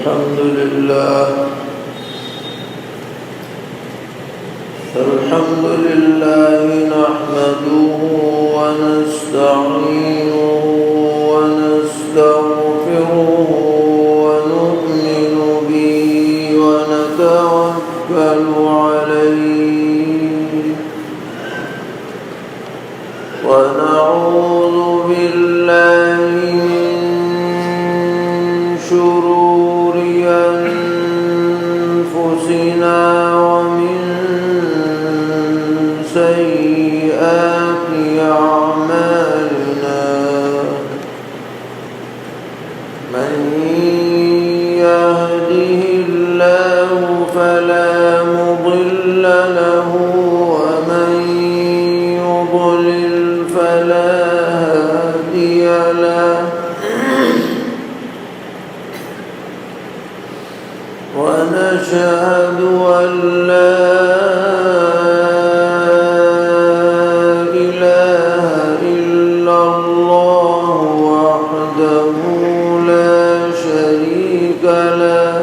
الحمد لله نحمده ونستعينه ونستغفره ونؤمن به ونتوكل عليه ونعوذ بالله من شرور أنفسنا ومن سيئات أعمالنا من يهده الله فلا مضل له ومن يضلل فلا هادي له ونشهد أن لا إله إلا الله وحده لا شريك له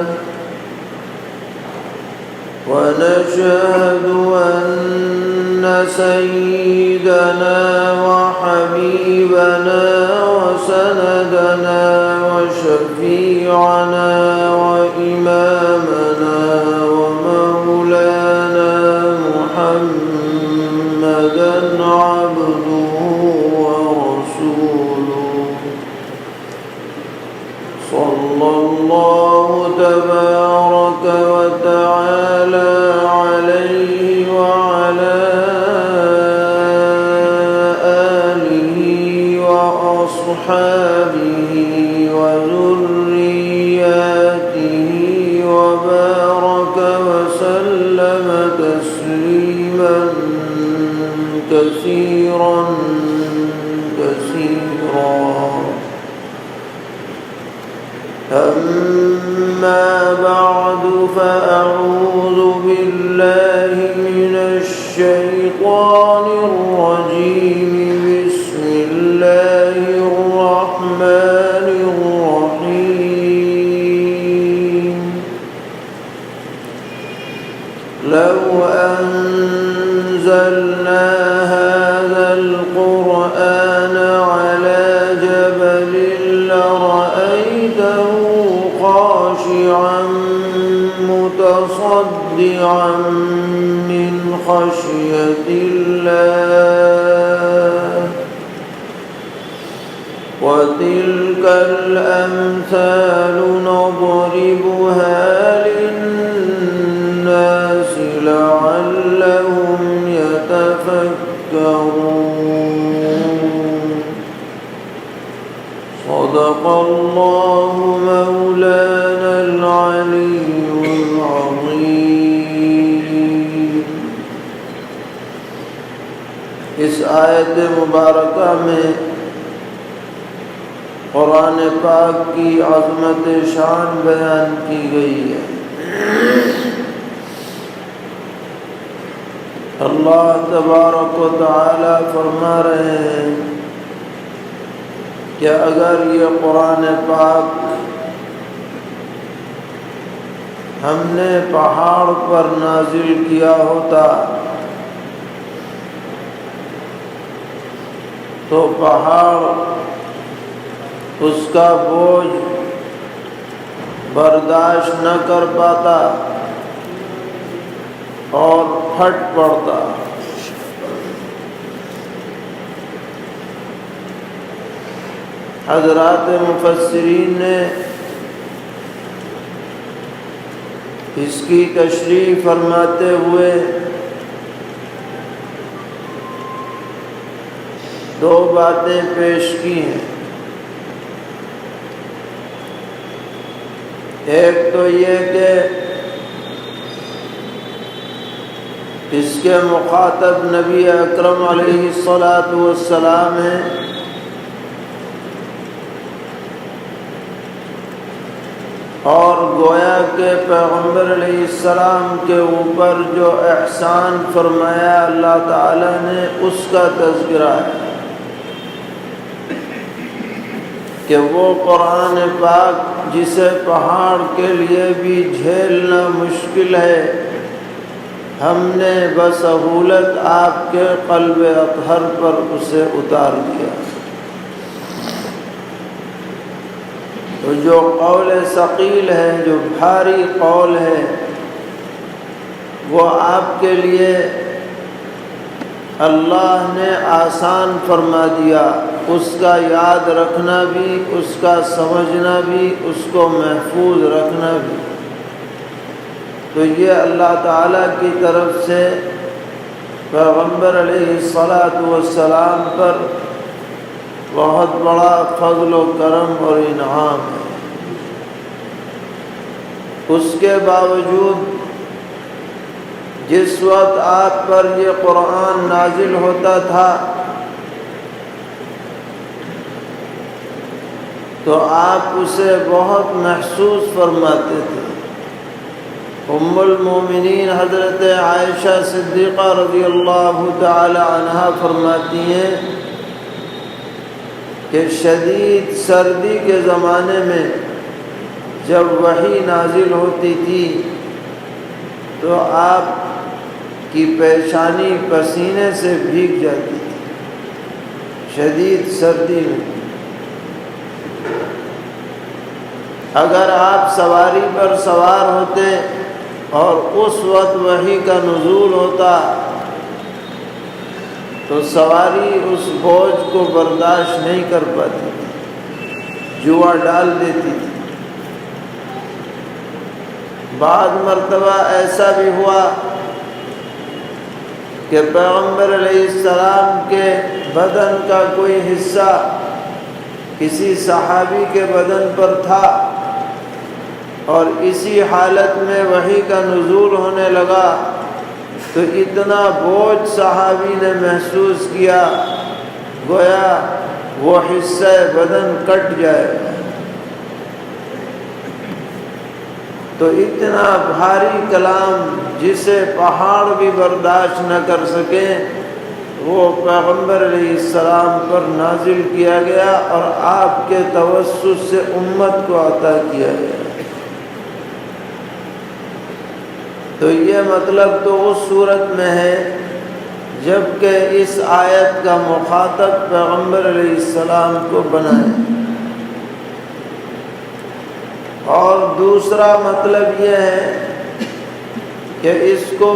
ونشهد أن سيدنا وحبيبنا وسندنا وشفيعنا وإمامنا ومولانا محمدا عبده ورسوله صلى الله تبارك وتعالى عليه وعلى آله وأصحابه وذرياته وبارك وسلم تسليما كثيرا أما بعد فأعوذ بالله من الشيطان الرجيم بسم الله الرحمن الرحيم لو أنزلنا هذا القرآن على جبل لرأيته خاشعا متصدعا من خشية الله وتلك الأمثال نضربها للناس لعلهم يتفكرون صدق الله مولانا العلي العظيم۔ اس آیت مبارکہ میں قرآن پاک کی عظمت شان بیان کی گئی ہے۔ اللہ تبارک و تعالی فرما رہے ہیں کہ اگر یہ قرآن پاک ہم نے پہاڑ پر نازل کیا ہوتا تو پہاڑ اس کا بوجھ برداشت نہ کر پاتا اور پھٹ پڑتا۔ حضرات مفسرین نے اس کی تشریح فرماتے ہوئے دو باتیں پیش کی ہیں۔ ایک تو یہ کہ اس کے مخاطب نبی اکرم علیہ الصلاۃ والسلام ہیں، اور گویا کہ پیغمبر علیہ السلام کے اوپر جو احسان فرمایا اللہ تعالی نے اس کا تذکرہ ہے۔ کہ وہ قرآن پاک جسے پہاڑ کے لیے بھی جھیلنا مشکل ہے، ہم نے بسہولت آپ کے قلب اطہر پر اسے اتار دیا۔ تو جو قول ثقیل ہے، جو بھاری قول ہے، وہ آپ کے لیے اللہ نے آسان فرما دیا، اس کا یاد رکھنا بھی، اس کا سمجھنا بھی، اس کو محفوظ رکھنا بھی۔ تو یہ اللہ تعالیٰ کی طرف سے پیغمبر علیہ الصلاۃ والسلام پر بہت بڑا فضل و کرم اور انعام ہے۔ اس کے باوجود جس وقت آپ پر یہ قرآن نازل ہوتا تھا تو آپ اسے بہت محسوس فرماتے تھے۔ ام المومنین حضرت عائشہ صدیقہ رضی اللہ تعالی عنہا فرماتی ہیں کہ شدید سردی کے زمانے میں جب وحی نازل ہوتی تھی تو آپ کی پیشانی پسینے سے بھیگ جاتی تھی شدید سردی میں۔ اگر آپ سواری پر سوار ہوتے اور اس وقت وحی کا نزول ہوتا تو سواری اس بوجھ کو برداشت نہیں کر پاتی تھی، جوا ڈال دیتی تھی۔ بعض مرتبہ ایسا بھی ہوا کہ پیغمبر علیہ السلام کے بدن کا کوئی حصہ کسی صحابی کے بدن پر تھا اور اسی حالت میں وحی کا نزول ہونے لگا تو اتنا بوجھ صحابی نے محسوس کیا گویا وہ حصہ بدن کٹ جائے۔ تو اتنا بھاری کلام جسے پہاڑ بھی برداشت نہ کر سکیں وہ پیغمبر علیہ السلام پر نازل کیا گیا اور آپ کے توسط سے امت کو عطا کیا گیا۔ تو یہ مطلب تو اس صورت میں ہے جبکہ اس آیت کا مخاطب پیغمبر علیہ السلام کو بنائے، اور دوسرا مطلب یہ ہے کہ اس کو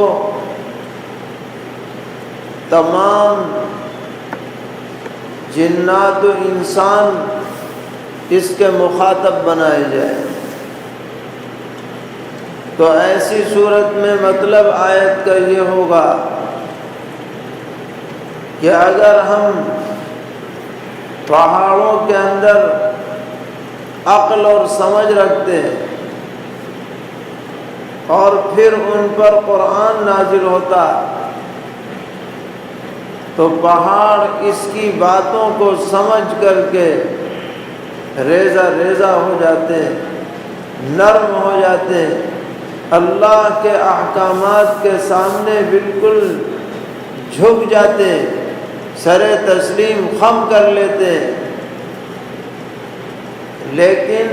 تمام جنات و انسان اس کے مخاطب بنائے جائیں۔ تو ایسی صورت میں مطلب آیت کا یہ ہوگا کہ اگر ہم پہاڑوں کے اندر عقل اور سمجھ رکھتے ہیں اور پھر ان پر قرآن نازل ہوتا تو پہاڑ اس کی باتوں کو سمجھ کر کے ریزہ ریزہ ہو جاتے ہیں، نرم ہو جاتے ہیں، اللہ کے احکامات کے سامنے بالکل جھک جاتے ہیں، سر تسلیم خم کر لیتے ہیں۔ لیکن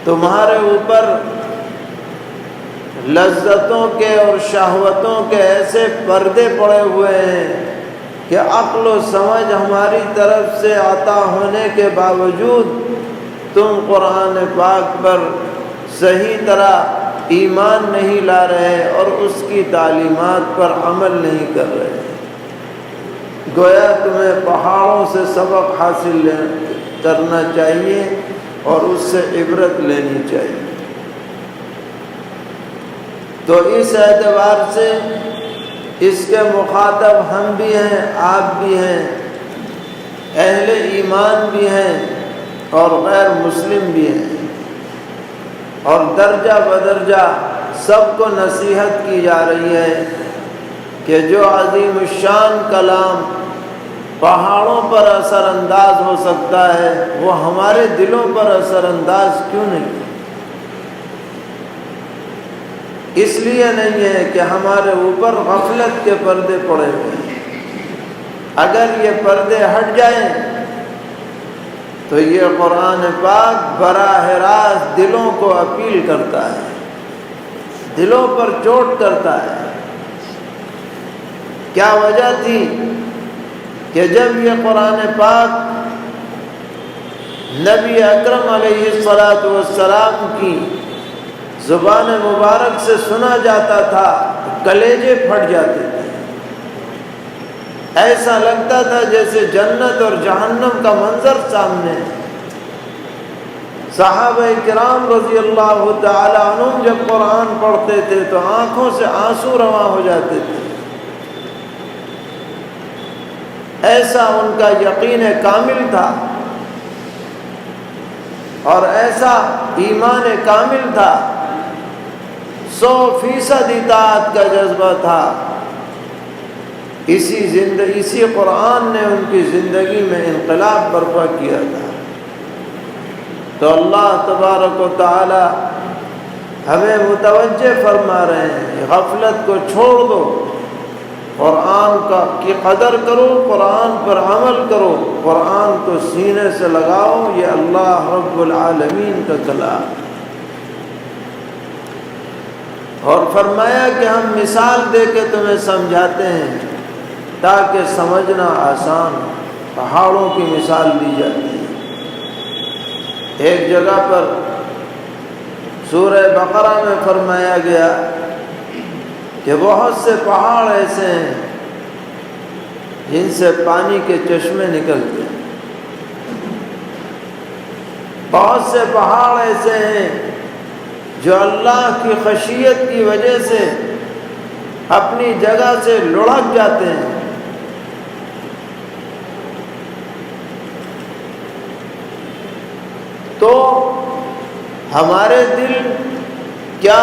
تمہارے اوپر لذتوں کے اور شہوتوں کے ایسے پردے پڑے ہوئے ہیں کہ عقل و سمجھ ہماری طرف سے عطا ہونے کے باوجود تم قرآن پاک پر صحیح طرح ایمان نہیں لا رہے اور اس کی تعلیمات پر عمل نہیں کر رہے۔ گویا تمہیں پہاڑوں سے سبق حاصل کرنا چاہیے اور اس سے عبرت لینی چاہیے۔ تو اس اعتبار سے اس کے مخاطب ہم بھی ہیں، آپ بھی ہیں، اہل ایمان بھی ہیں اور غیر مسلم بھی ہیں، اور درجہ بدرجہ سب کو نصیحت کی جا رہی ہے کہ جو عظیم الشان کلام پہاڑوں پر اثر انداز ہو سکتا ہے وہ ہمارے دلوں پر اثر انداز کیوں نہیں؟ اس لیے نہیں ہے کہ ہمارے اوپر غفلت کے پردے پڑے ہوئے ہیں۔ اگر یہ پردے ہٹ جائیں تو یہ قرآن پاک براہ راست دلوں کو اپیل کرتا ہے، دلوں پر چوٹ کرتا ہے۔ کیا وجہ تھی کہ جب یہ قرآن پاک نبی اکرم علیہ الصلاۃ کی زبان مبارک سے سنا جاتا تھا تو کلیجے پھٹ جاتے تھے، ایسا لگتا تھا جیسے جنت اور جہنم کا منظر سامنے ہے۔ صحابہ کرام رضی اللہ تعالی عنہم جب قرآن پڑھتے تھے تو آنکھوں سے آنسو رواں ہو جاتے تھے، ایسا ان کا یقین کامل تھا اور ایسا ایمان کامل تھا، 100% اطاعت کا جذبہ تھا۔ اسی قرآن نے ان کی زندگی میں انقلاب برپا کیا تھا۔ تو اللہ تبارک و تعالی ہمیں متوجہ فرما رہے ہیں، غفلت کو چھوڑ دو، قرآن کی قدر کرو، قرآن پر عمل کرو، قرآن کو سینے سے لگاؤ، یہ اللہ رب العالمین کا کلام۔ اور فرمایا کہ ہم مثال دے کے تمہیں سمجھاتے ہیں تاکہ سمجھنا آسان ہو۔ پہاڑوں کی مثال دی جاتی ہے۔ ایک جگہ پر سورہ بقرہ میں فرمایا گیا کہ بہت سے پہاڑ ایسے ہیں جن سے پانی کے چشمے نکلتے ہیں، بہت سے پہاڑ ایسے ہیں جو اللہ کی خشیت کی وجہ سے اپنی جگہ سے لڑک جاتے ہیں۔ تو ہمارے دل کیا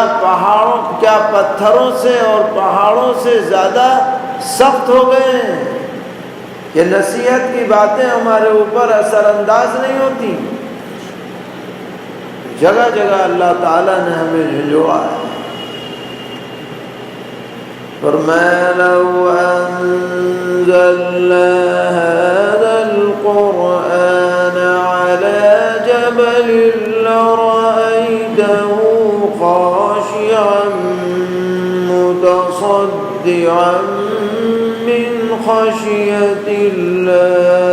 پتھروں سے اور پہاڑوں سے زیادہ سخت ہو گئے ہیں کہ نصیحت کی باتیں ہمارے اوپر اثر انداز نہیں ہوتی؟ جگہ جگہ اللہ تعالیٰ نے ہمیں جھنجھوڑا ہے۔ فرمایا لو انزلنا هذا القرآن على جبل لرأيته خاشعا متصدعا من خشية الله۔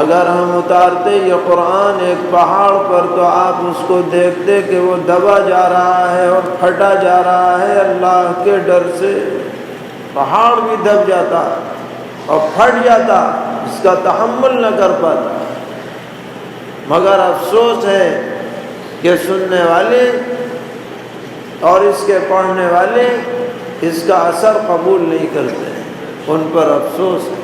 اگر ہم اتارتے یہ قرآن ایک پہاڑ پر تو آپ اس کو دیکھتے کہ وہ دبا جا رہا ہے اور پھٹا جا رہا ہے، اللہ کے ڈر سے پہاڑ بھی دب جاتا اور پھٹ جاتا، اس کا تحمل نہ کر پاتا۔ مگر افسوس ہے کہ سننے والے اور اس کے پڑھنے والے اس کا اثر قبول نہیں کرتے، ان پر افسوس ہے۔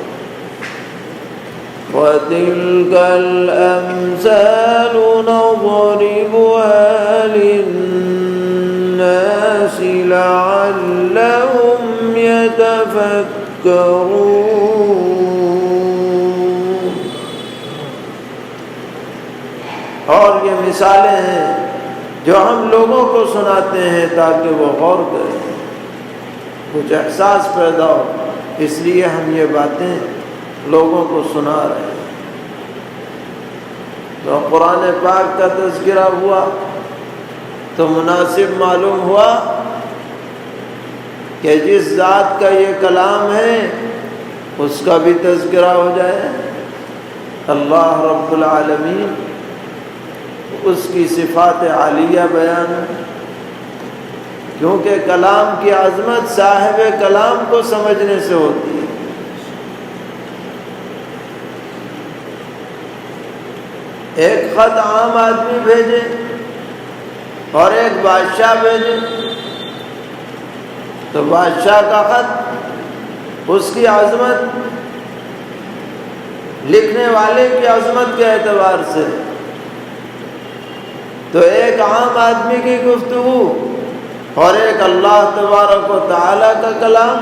وَتِلْكَ الْأَمْثَالُ نَضْرِبُهَا لِلنَّاسِ لَعَلَّهُمْ يَتَفَكَّرُونَ۔ اور یہ مثالیں ہیں جو ہم لوگوں کو سناتے ہیں تاکہ وہ غور کریں، کچھ احساس پیدا ہو، اس لیے ہم یہ باتیں لوگوں کو سنا رہے ہیں۔ تو قرآن پاک کا تذکرہ ہوا تو مناسب معلوم ہوا کہ جس ذات کا یہ کلام ہے اس کا بھی تذکرہ ہو جائے، اللہ رب العالمین، اس کی صفات عالیہ بیان ہے، کیونکہ کلام کی عظمت صاحب کلام کو سمجھنے سے ہوتی ہے۔ ایک خط عام آدمی بھیجے اور ایک بادشاہ بھیجے تو بادشاہ کا خط اس کی عظمت، لکھنے والے کی عظمت کے اعتبار سے، تو ایک عام آدمی کی گفتگو اور ایک اللہ تبارک و تعالیٰ کا کلام،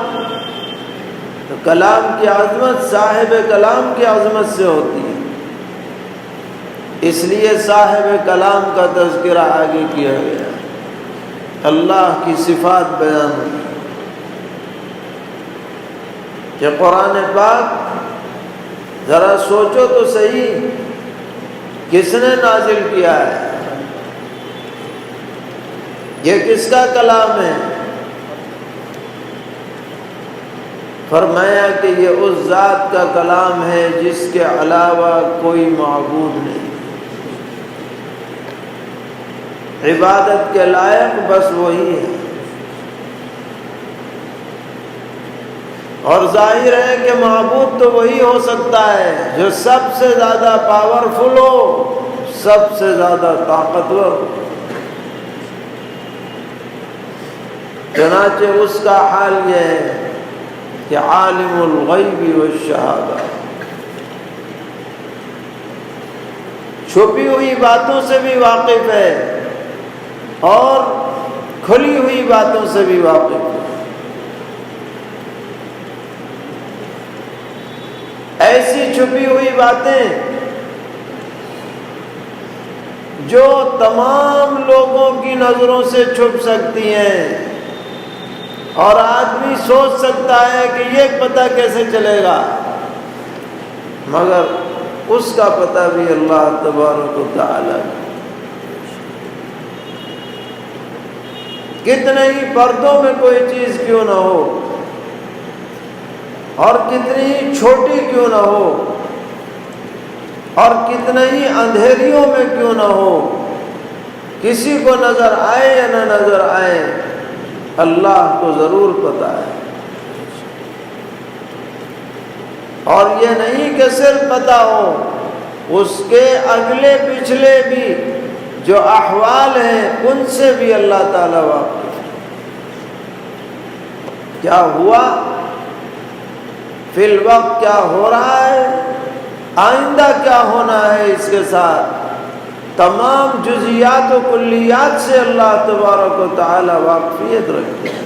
تو کلام کی عظمت صاحب کلام کی عظمت سے ہوتی ہے، اس لیے صاحب کلام کا تذکرہ آگے کیا گیا، اللہ کی صفات بیان ہوئی۔ کہ قرآن پاک ذرا سوچو تو صحیح، کس نے نازل کیا ہے؟ یہ کس کا کلام ہے؟ فرمایا کہ یہ اس ذات کا کلام ہے جس کے علاوہ کوئی معبود نہیں، عبادت کے لائق بس وہی ہے۔ اور ظاہر ہے کہ معبود تو وہی ہو سکتا ہے جو سب سے زیادہ پاورفل ہو، سب سے زیادہ طاقتور ہو۔ چنانچہ اس کا حال یہ ہے کہ عالم الغیب والشہادہ، چھپی ہوئی باتوں سے بھی واقف ہے اور کھلی ہوئی باتوں سے بھی واقف ہے۔ ایسی چھپی ہوئی باتیں جو تمام لوگوں کی نظروں سے چھپ سکتی ہیں، اور آدمی سوچ سکتا ہے کہ یہ پتہ کیسے چلے گا، مگر اس کا پتہ بھی اللہ تبارک و تعالی۔ کتنے ہی پردوں میں کوئی چیز کیوں نہ ہو، اور کتنی ہی چھوٹی کیوں نہ ہو، اور کتنے ہی اندھیریوں میں کیوں نہ ہو، کسی کو نظر آئے یا نہ نظر آئے، اللہ کو ضرور پتہ ہے۔ اور یہ نہیں کہ صرف پتہ ہو، اس کے اگلے پچھلے بھی جو احوال ہیں ان سے بھی اللہ تعالیٰ واقف ہے۔ کیا ہوا فی الوقت، کیا ہو رہا ہے، آئندہ کیا ہونا ہے، اس کے ساتھ تمام جزیات و کلیات سے اللہ تبارک و تعالی واقفیت رکھتے ہیں۔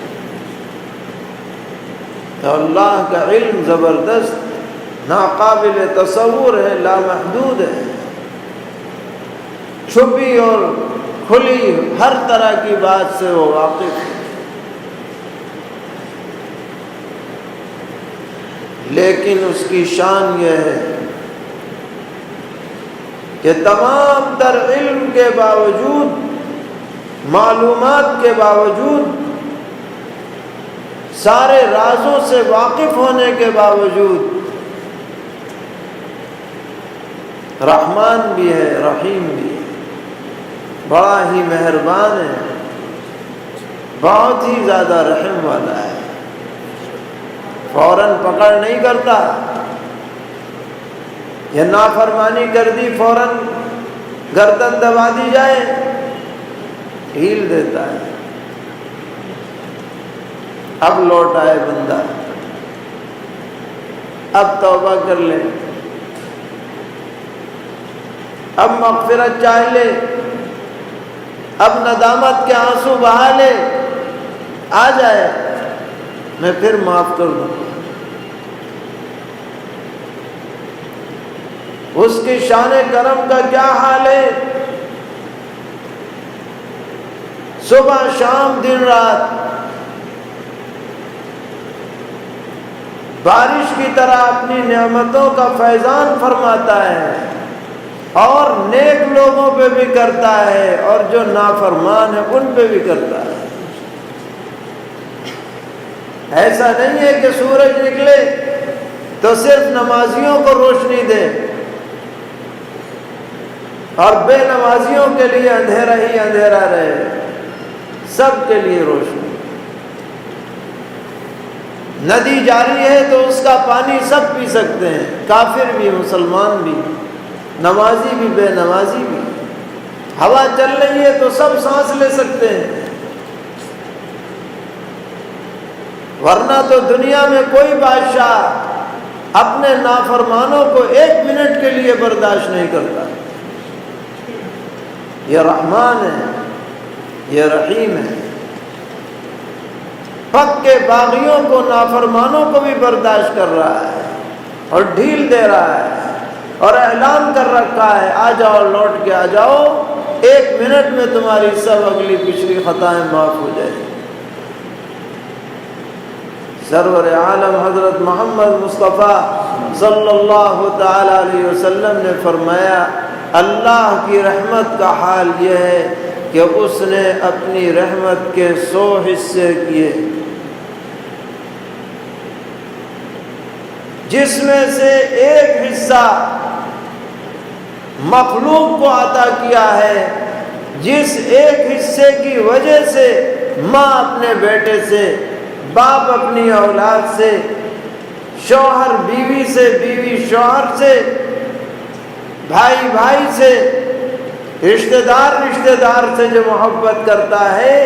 تو اللہ کا علم زبردست، ناقابل تصور ہے، لامحدود ہے، چھپی اور کھلی ہر طرح کی بات سے وہ واقف ہے۔ لیکن اس کی شان یہ ہے کہ تمام تر علم کے باوجود، معلومات کے باوجود، سارے رازوں سے واقف ہونے کے باوجود رحمان بھی ہے، رحیم بھی ہے، بڑا ہی مہربان ہے، بہت ہی زیادہ رحم والا ہے، فوراً پکڑ نہیں کرتا۔ یہ نافرمانی کر دی فوراً گردن دبا دی جائے، ڈھیل دیتا ہے، اب لوٹ آئے بندہ، اب توبہ کر لے، اب مغفرت چاہ لے، اب ندامت کے آنسو بہا لے، آ جائے، میں پھر معاف کر دوں۔ اس کی شان کرم کا کیا حال ہے، صبح شام دن رات بارش کی طرح اپنی نعمتوں کا فیضان فرماتا ہے، اور نیک لوگوں پہ بھی کرتا ہے اور جو نافرمان ہیں ان پہ بھی کرتا ہے۔ ایسا نہیں ہے کہ سورج نکلے تو صرف نمازیوں کو روشنی دے اور بے نمازیوں کے لیے اندھیرا ہی اندھیرا رہے، سب کے لیے روشنی۔ ندی جاری ہے تو اس کا پانی سب پی سکتے ہیں، کافر بھی، مسلمان بھی، نمازی بھی، بے نمازی بھی۔ ہوا چل رہی ہے تو سب سانس لے سکتے ہیں، ورنہ تو دنیا میں کوئی بادشاہ اپنے نافرمانوں کو ایک منٹ کے لیے برداشت نہیں کرتا۔ یہ رحمان ہے، یہ رحیم ہے، پکے باغیوں کو، نافرمانوں کو بھی برداشت کر رہا ہے اور ڈھیل دے رہا ہے، اور اعلان کر رکھا ہے آ جاؤ، لوٹ کے آ جاؤ، ایک منٹ میں تمہاری سب اگلی پچھلی خطائیں معاف ہو جائیں۔ سرور عالم حضرت محمد مصطفیٰ صلی اللہ تعالی علیہ وسلم نے فرمایا اللہ کی رحمت کا حال یہ ہے کہ اس نے اپنی رحمت کے 100 حصے کیے، جس میں سے ایک حصہ مخلوق کو عطا کیا ہے، جس ایک حصے کی وجہ سے ماں اپنے بیٹے سے، باپ اپنی اولاد سے، شوہر بیوی سے، بیوی شوہر سے، بھائی بھائی سے، رشتہ دار سے جو محبت کرتا ہے،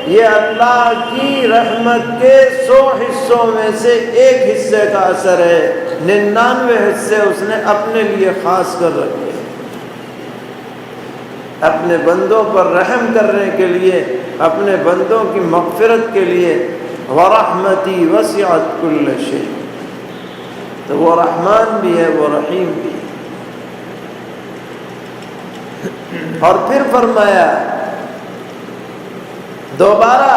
یہ اللہ کی رحمت کے 100 حصوں میں سے ایک حصے کا اثر ہے۔ 99 حصے اس نے اپنے لیے خاص کر رکھے، اپنے بندوں پر رحم کرنے کے لیے، اپنے بندوں کی مغفرت کے لیے۔ وَرَحْمَتِي وَسِعَتْ كُلَّ شَيْءٍ، تو وہ رحمان بھی ہے، وہ رحیم بھی ہے۔ اور پھر فرمایا دوبارہ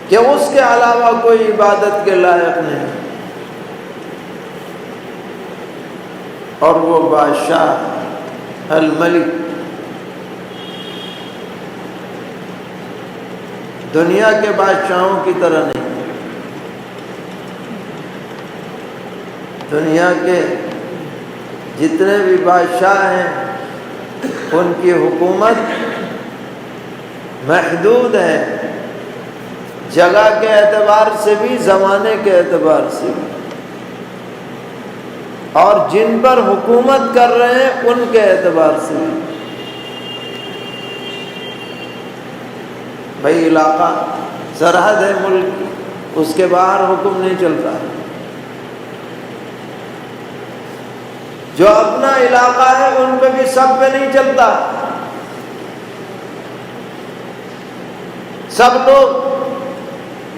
کہ اس کے علاوہ کوئی عبادت کے لائق نہیں، اور وہ بادشاہ الملک، دنیا کے بادشاہوں کی طرح نہیں، دنیا کے جتنے بھی بادشاہ ہیں ان کی حکومت محدود ہے، جگہ کے اعتبار سے بھی، زمانے کے اعتبار سے بھی، اور جن پر حکومت کر رہے ہیں ان کے اعتبار سے بھی۔ بھئی علاقہ سرحد ہے ملک کی، اس کے باہر حکم نہیں چلتا، جو اپنا علاقہ ہے ان پہ بھی سب پہ نہیں چلتا، سب لوگ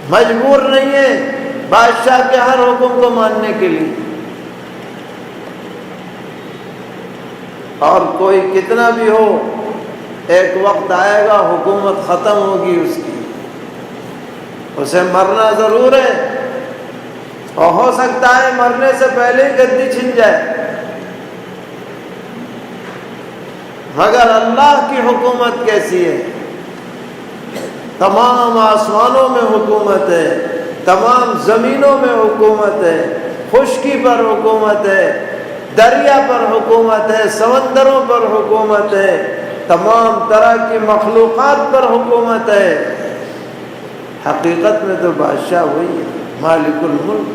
مجبور نہیں ہیں بادشاہ کے ہر حکم کو ماننے کے لیے، اور کوئی کتنا بھی ہو ایک وقت آئے گا حکومت ختم ہوگی اس کی، اسے مرنا ضرور ہے، اور ہو سکتا ہے مرنے سے پہلے گدی چھن جائے، مگر اللہ کی حکومت کیسی ہے؟ تمام آسمانوں میں حکومت ہے، تمام زمینوں میں حکومت ہے، خشکی پر حکومت ہے، دریا پر حکومت ہے، سمندروں پر حکومت ہے، تمام طرح کی مخلوقات پر حکومت ہے۔ حقیقت میں تو بادشاہ وہی ہے، مالک الملک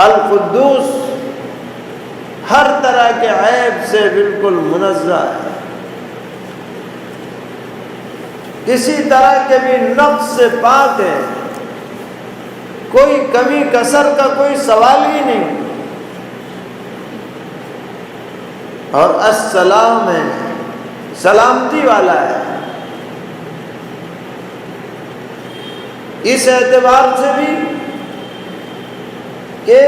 القدوس، ہر طرح کے عیب سے بالکل منزہ ہے، کسی طرح کے بھی نقص سے پاک ہے، کوئی کمی کسر کا کوئی سوال ہی نہیں، اور السلام ہے، سلامتی والا ہے۔ اس اعتبار سے بھی کہ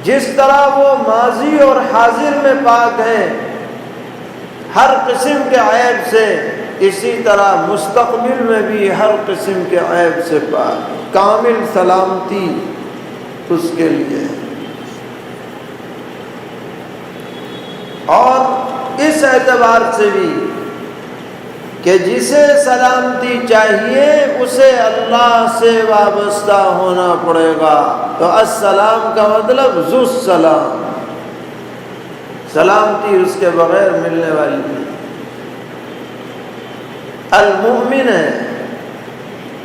جس طرح وہ ماضی اور حاضر میں پاک ہے ہر قسم کے عیب سے، اسی طرح مستقبل میں بھی ہر قسم کے عیب سے پاک، کامل سلامتی اس کے لیے۔ اور اس اعتبار سے بھی کہ جسے سلامتی چاہیے اسے اللہ سے وابستہ ہونا پڑے گا، تو السلام کا مطلب ذو السلام، سلامتی اس کے بغیر ملنے والی نہیں۔ المؤمن ہے،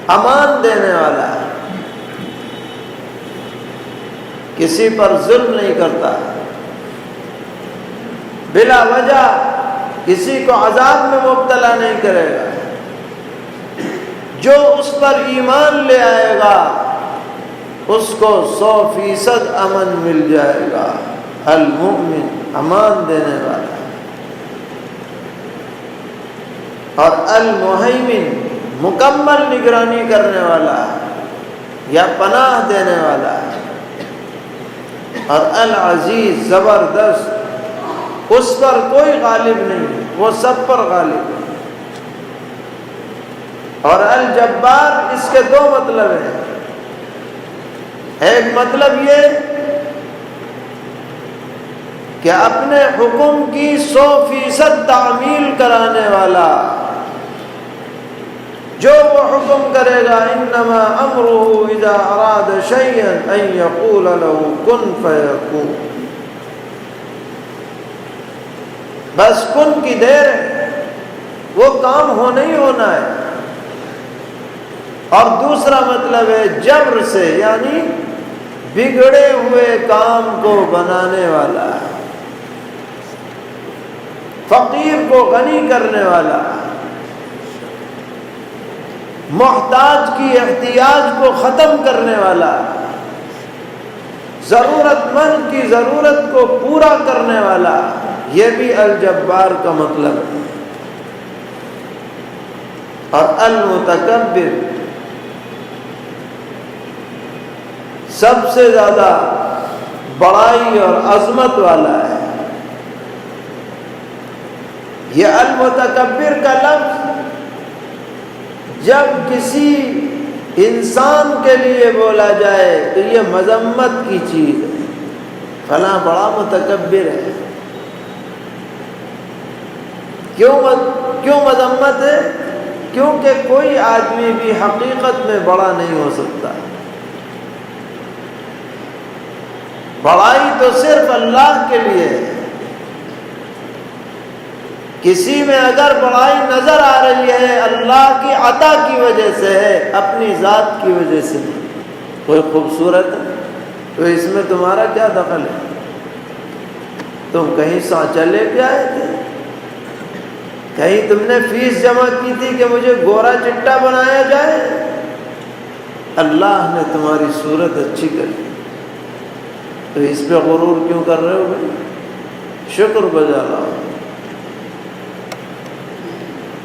امان دینے والا ہے، کسی پر ظلم نہیں کرتا، بلا وجہ کسی کو عذاب میں مبتلا نہیں کرے گا، جو اس پر ایمان لے آئے گا اس کو 100% امن مل جائے گا۔ المؤمن امان دینے والا، اور المہیمن مکمل نگرانی کرنے والا یا پناہ دینے والا، اور العزیز زبردست، اس پر کوئی غالب نہیں، وہ سب پر غالب ہے۔ اور الجبار اس کے دو مطلب ہیں۔ ایک مطلب یہ کہ اپنے حکم کی 100% تعمیل کرانے والا، جو وہ حکم کرے گا انما امرہ اذا اراد شیئا ان یقول له کن فیکون، بس کن کی دیر ہے، وہ کام ہونا ہی ہونا ہے۔ اور دوسرا مطلب ہے جبر سے، یعنی بگڑے ہوئے کام کو بنانے والا، فقیر کو غنی کرنے والا، محتاج کی احتیاج کو ختم کرنے والا، ضرورت مند کی ضرورت کو پورا کرنے والا، یہ بھی الجبار کا مطلب ہے۔ اور المتکبر سب سے زیادہ بڑائی اور عظمت والا ہے۔ یہ المتکبر کا لفظ جب کسی انسان کے لیے بولا جائے تو یہ مذمت کی چیز ہے، فلاں بڑا متکبر ہے۔ کیوں مذمت ہے؟ کیونکہ کوئی آدمی بھی حقیقت میں بڑا نہیں ہو سکتا، بڑائی تو صرف اللہ کے لیے ہے۔ کسی میں اگر بڑائی نظر آ رہی ہے اللہ کی عطا کی وجہ سے ہے، اپنی ذات کی وجہ سے نہیں۔ کوئی خوبصورت ہے تو اس میں تمہارا کیا دخل ہے؟ تم کہیں سانچہ لے کے آئے تھے، کہیں تم نے فیس جمع کی تھی کہ مجھے گورا چٹا بنایا جائے؟ اللہ نے تمہاری صورت اچھی کری، تو اس پہ غرور کیوں کر رہے ہو بھائی؟ شکر بجا لاؤ۔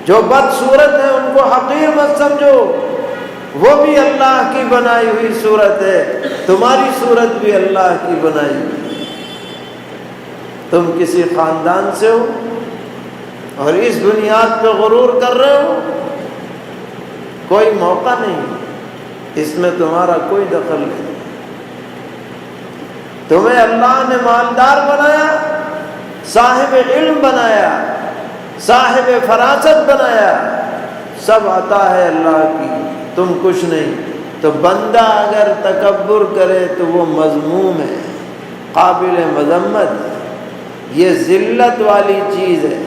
جو بدصورت ہے ان کو حقیر مت سمجھو، وہ بھی اللہ کی بنائی ہوئی صورت ہے، تمہاری صورت بھی اللہ کی بنائی ہوئی۔ تم کسی خاندان سے ہو اور اس بنیاد پہ غرور کر رہے ہو، کوئی موقع نہیں، اس میں تمہارا کوئی دخل نہیں۔ تمہیں اللہ نے مالدار بنایا، صاحب علم بنایا، صاحب فراست بنایا، سب عطا ہے اللہ کی، تم کچھ نہیں۔ تو بندہ اگر تکبر کرے تو وہ مذموم ہے، قابل مذمت ہے، یہ ذلت والی چیز ہے۔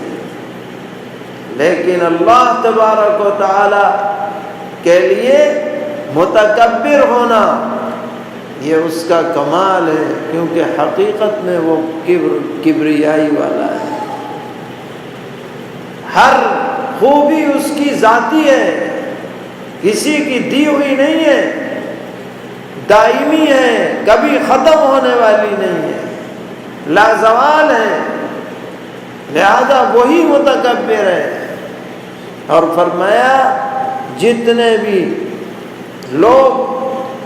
لیکن اللہ تبارک و تعالی کے لیے متکبر ہونا یہ اس کا کمال ہے، کیونکہ حقیقت میں وہ کبریائی والا ہے۔ ہر خوبی اس کی ذاتی ہے، کسی کی دی ہوئی نہیں ہے، دائمی ہے، کبھی ختم ہونے والی نہیں ہے، لازوال ہے، لہذا وہی متکبر ہے۔ اور فرمایا جتنے بھی لوگ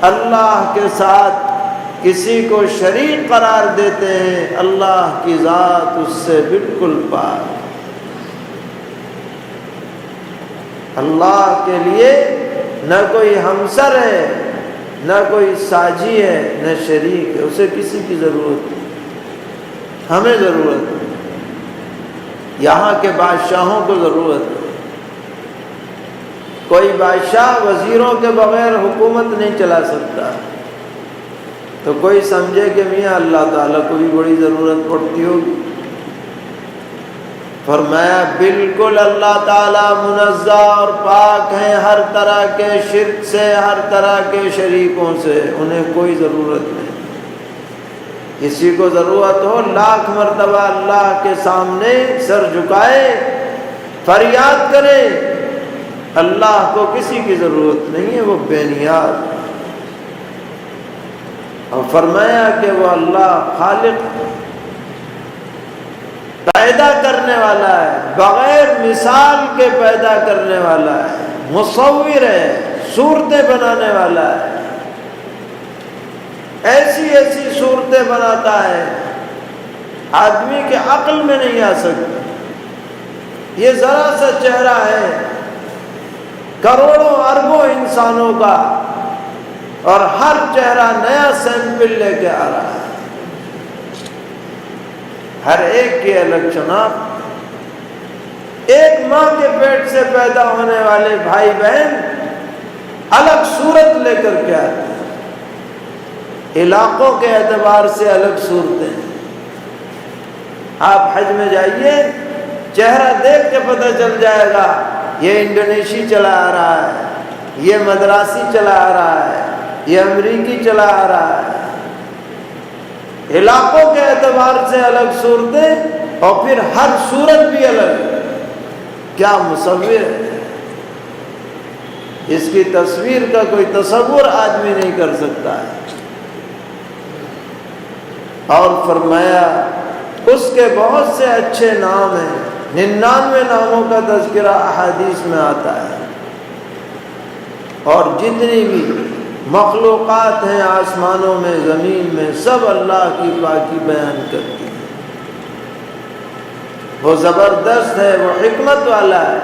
اللہ کے ساتھ کسی کو شریک قرار دیتے ہیں، اللہ کی ذات اس سے بالکل پاک۔ اللہ کے لیے نہ کوئی ہمسر ہے، نہ کوئی ساجی ہے، نہ شریک ہے، اسے کسی کی ضرورت نہیں، ہمیں ضرورت ہے، یہاں کے بادشاہوں کو ضرورت ہے۔ کوئی بادشاہ وزیروں کے بغیر حکومت نہیں چلا سکتا، تو کوئی سمجھے کہ میاں اللہ تعالیٰ کو بھی بڑی ضرورت پڑتی ہوگی۔ فرمایا بالکل اللہ تعالیٰ منزہ اور پاک ہیں ہر طرح کے شرک سے، ہر طرح کے شریکوں سے، انہیں کوئی ضرورت نہیں۔ کسی کو ضرورت ہو لاکھ مرتبہ اللہ کے سامنے سر جھکائے، فریاد کرے، اللہ کو کسی کی ضرورت نہیں ہے، وہ بے نیاز۔ اور فرمایا کہ وہ اللہ خالق پیدا کرنے والا ہے، بغیر مثال کے پیدا کرنے والا ہے، مصور ہے، صورتیں بنانے والا ہے، ایسی ایسی صورتیں بناتا ہے آدمی کے عقل میں نہیں آ سکتی۔ یہ ذرا سا چہرہ ہے، کروڑوں اربوں انسانوں کا، اور ہر چہرہ نیا سیمپل لے کے آ رہا ہے، ہر ایک کی الگ شناخت۔ ایک ماں کے پیٹ سے پیدا ہونے والے بھائی بہن الگ صورت لے کر کے آتے ہیں، علاقوں کے اعتبار سے الگ صورتیں۔ آپ حج میں جائیے، چہرہ دیکھ کے پتہ چل جائے گا یہ انڈونیشی چلا آ رہا ہے، یہ مدراسی چلا آ رہا ہے، یہ امریکی چلا آ رہا ہے۔ علاقوں کے اعتبار سے الگ صورتیں، اور پھر ہر صورت بھی الگ۔ کیا مصور ہے! اس کی تصویر کا کوئی تصور آدمی نہیں کر سکتا ہے۔ اور فرمایا اس کے بہت سے اچھے نام ہیں، 99 ناموں کا تذکرہ احادیث میں آتا ہے، اور جتنی بھی مخلوقات ہیں آسمانوں میں زمین میں، سب اللہ کی پاکی بیان کرتی ہیں۔ وہ زبردست ہے، وہ حکمت والا ہے۔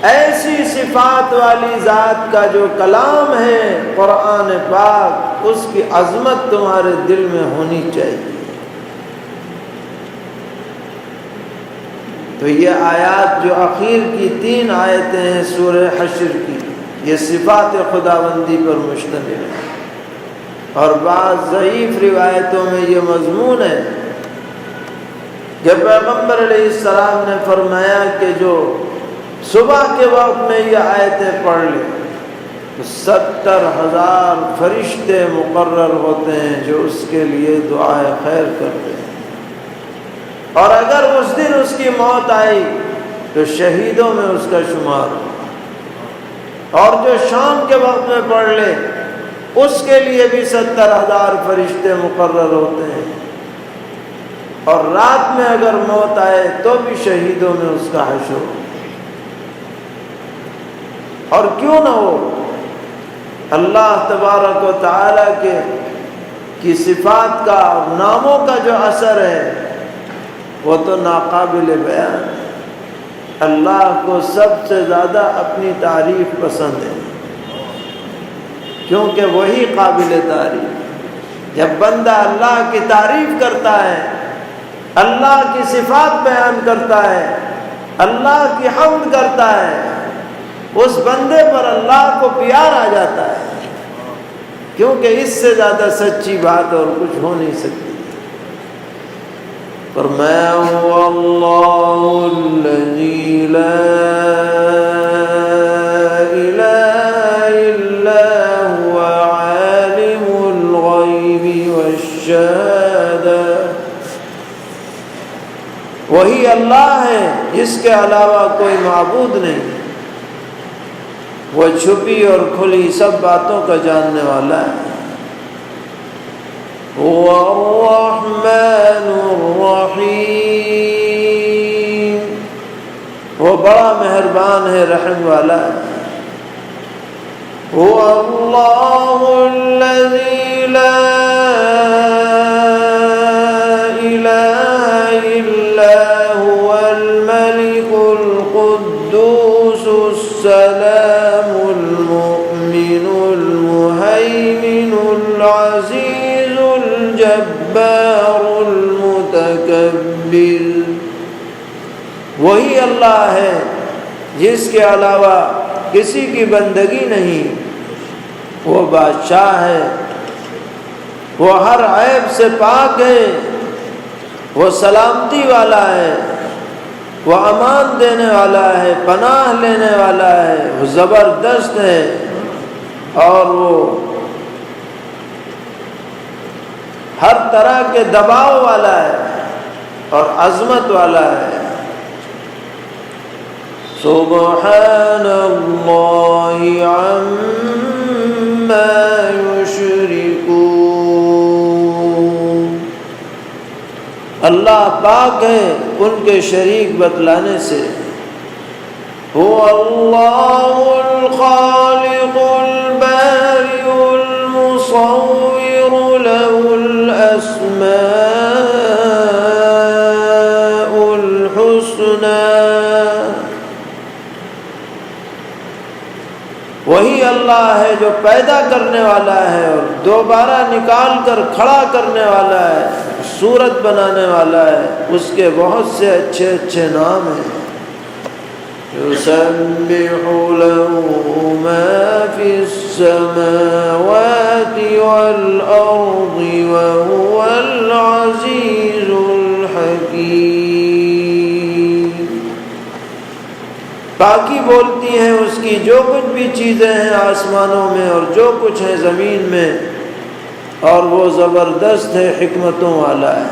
ایسی صفات والی ذات کا جو کلام ہے قرآن پاک، اس کی عظمت تمہارے دل میں ہونی چاہیے۔ تو یہ آیات جو اخیر کی 3 آیتیں ہیں سورہ حشر کی، یہ صفات خداوندی پر مشتمل ہے، اور بعض ضعیف روایتوں میں یہ مضمون ہے کہ پیغمبر علیہ السلام نے فرمایا کہ جو صبح کے وقت میں یہ آیتیں پڑھ لیں تو 70,000 فرشتے مقرر ہوتے ہیں جو اس کے لیے دعائے خیر کرتے ہیں، اور اگر اس دن اس کی موت آئی تو شہیدوں میں اس کا شمار ہو، اور جو شام کے وقت میں پڑھ لے اس کے لیے بھی 70,000 فرشتے مقرر ہوتے ہیں، اور رات میں اگر موت آئے تو بھی شہیدوں میں اس کا حشر ہو۔ اور کیوں نہ ہو، اللہ تبارک و تعالی کی صفات کا اور ناموں کا جو اثر ہے وہ تو ناقابل بیان ہے۔ اللہ کو سب سے زیادہ اپنی تعریف پسند ہے، کیونکہ وہی قابل تعریف۔ جب بندہ اللہ کی تعریف کرتا ہے، اللہ کی صفات بیان کرتا ہے، اللہ کی حمد کرتا ہے، اس بندے پر اللہ کو پیار آ جاتا ہے، کیونکہ اس سے زیادہ سچی بات اور کچھ ہو نہیں سکتی۔ فرمایا واللہ الذی لا الہ الا هو عالم الغیب والشہادہ، وہی اللہ ہے جس کے علاوہ کوئی معبود نہیں، وہ چھپی اور کھلی سب باتوں کا جاننے والا ہے۔ هو الرحمن الرحیم، وہ بڑا مہربان ہے، رحم والا ہے۔ هو اللہ الذی لا الہ الا هو الملک القدوس السلام المؤمن المہیمن العزیز الجبار المتکبر، وہی اللہ ہے جس کے علاوہ کسی کی بندگی نہیں، وہ بادشاہ ہے، وہ ہر عیب سے پاک ہے، وہ سلامتی والا ہے، وہ امان دینے والا ہے، پناہ لینے والا ہے، وہ زبردست ہے، اور وہ ہر طرح کے دباؤ والا ہے اور عظمت والا ہے۔ سبحان اللہ عما یشرکون، اللہ پاک ہے ان کے شریک بتلانے سے۔ هو اللہ الخالق البارئ المصور له الاسماء الحسنى، وہی اللہ ہے جو پیدا کرنے والا ہے اور دوبارہ نکال کر کھڑا کرنے والا ہے، صورت بنانے والا ہے، اس کے بہت سے اچھے اچھے نام ہیں۔ يسبح له ما في السماوات والأرض وهو العزيز الحكيم۔ پاکی بولتی ہیں اس کی جو کچھ بھی چیزیں ہیں آسمانوں میں اور جو کچھ ہے زمین میں، اور وہ زبردست ہے، حکمتوں والا ہے۔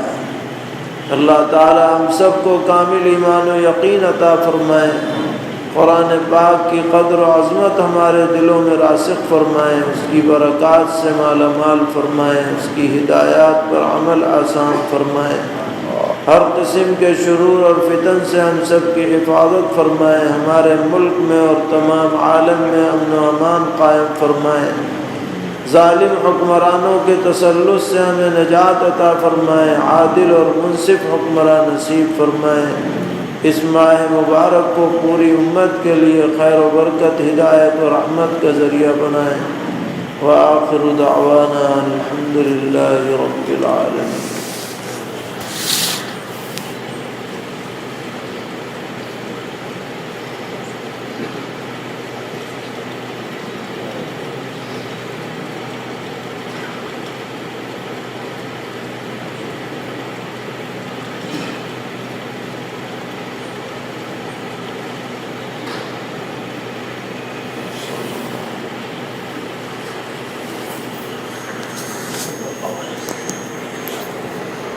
اللہ تعالی ہم سب کو کامل ایمان و یقین عطا فرمائے، قرآن پاک کی قدر و عظمت ہمارے دلوں میں راسخ فرمائیں، اس کی برکات سے مالا مال فرمائیں، اس کی ہدایات پر عمل آسان فرمائیں، ہر قسم کے شرور اور فتن سے ہم سب کی حفاظت فرمائیں، ہمارے ملک میں اور تمام عالم میں امن و امان قائم فرمائیں، ظالم حکمرانوں کے تسلط سے ہمیں نجات عطا فرمائیں، عادل اور منصف حکمران نصیب فرمائیں، اس ماہ مبارک کو پوری امت کے لیے خیر و برکت، ہدایت و رحمت کا ذریعہ بنائیں۔ وآخر دعوانا الحمد للہ رب العالمین۔